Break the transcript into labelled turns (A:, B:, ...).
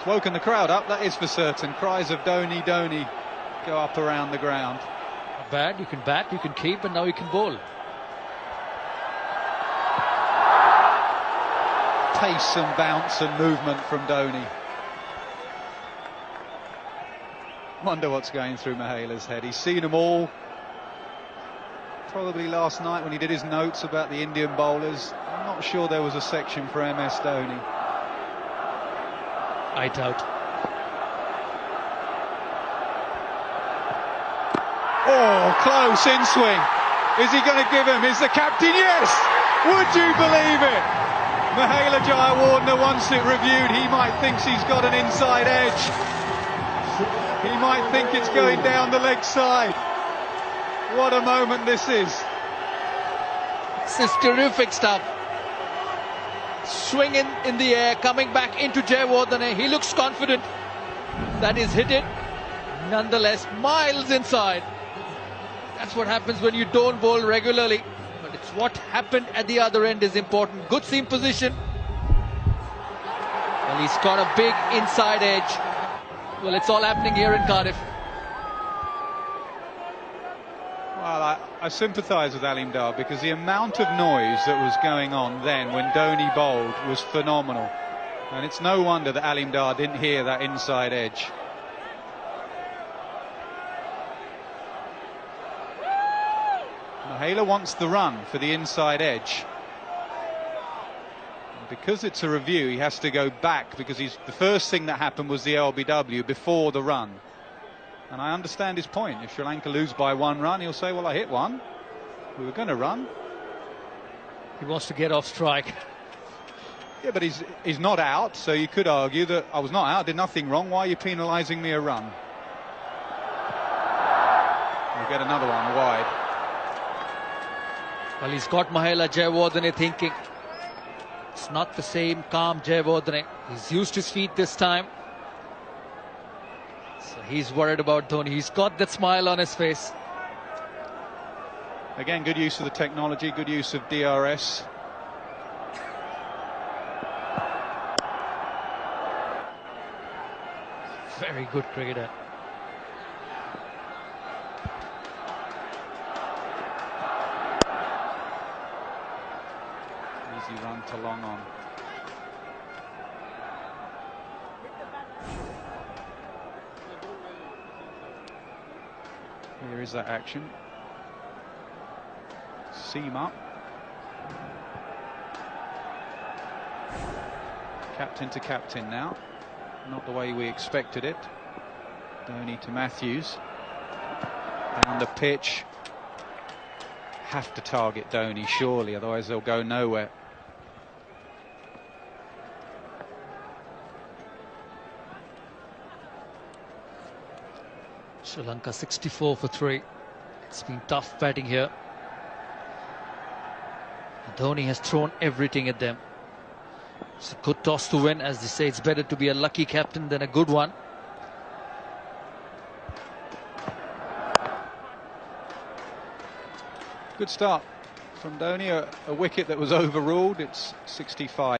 A: woken the crowd up, that is for certain. Cries of Dhoni, Dhoni go up around the ground.
B: Not bad, you can bat, you can keep, and now you can bowl.
A: Pace and bounce and movement from Dhoni. Wonder what's going through Mahela's head. He's seen them all. Probably last night when he did his notes about the Indian bowlers. I'm not sure there was a section for MS Dhoni.
B: I doubt.
A: Oh, close in swing. Is he going to give him? Is the captain? Yes! Would you believe it? Mahela Jayawardene wants it reviewed. He might think he's got an inside edge. He might think it's going down the leg side. What a moment this is.
B: This is terrific stuff. Swing in the air, coming back into Jayawardene. He looks confident that he's hit it. Nonetheless, miles inside. That's what happens when you don't bowl regularly. But it's what happened at the other end is important. Good seam position. Well, he's got a big inside edge. Well, it's all happening here in Cardiff.
A: Well, I sympathise with Alim Dar because the amount of noise that was going on then when Dhoni bowled was phenomenal. And it's no wonder that Alim Dar didn't hear that inside edge. Mahela wants the run for the inside edge. And because it's a review, he has to go back because the first thing that happened was the LBW before the run. And I understand his point. If Sri Lanka lose by one run, he'll say, well, I hit one. We were going to run.
B: He wants to get off strike.
A: Yeah, but he's not out, so you could argue that I was not out, I did nothing wrong. Why are you penalising me a run? We'll get another one wide.
B: Well, he's got Mahela Jayawardene thinking. It's not the same calm Jayawardene. He's used his feet this time. So he's worried about Dhoni. He's got that smile on his face.
A: Again, good use of the technology, good use of DRS.
B: Very good cricketer.
A: Easy run to long on. Here is that action. Seam up. Captain to captain now. Not the way we expected it. Dhoni to Matthews. Down the pitch. Have to target Dhoni, surely, otherwise they'll go nowhere.
B: Sri Lanka 64 for 3. It's been tough batting here. Dhoni has thrown everything at them. It's a good toss to win. As they say, it's better to be a lucky captain than a good one.
A: Good start from Dhoni, a wicket that was overruled. It's 65.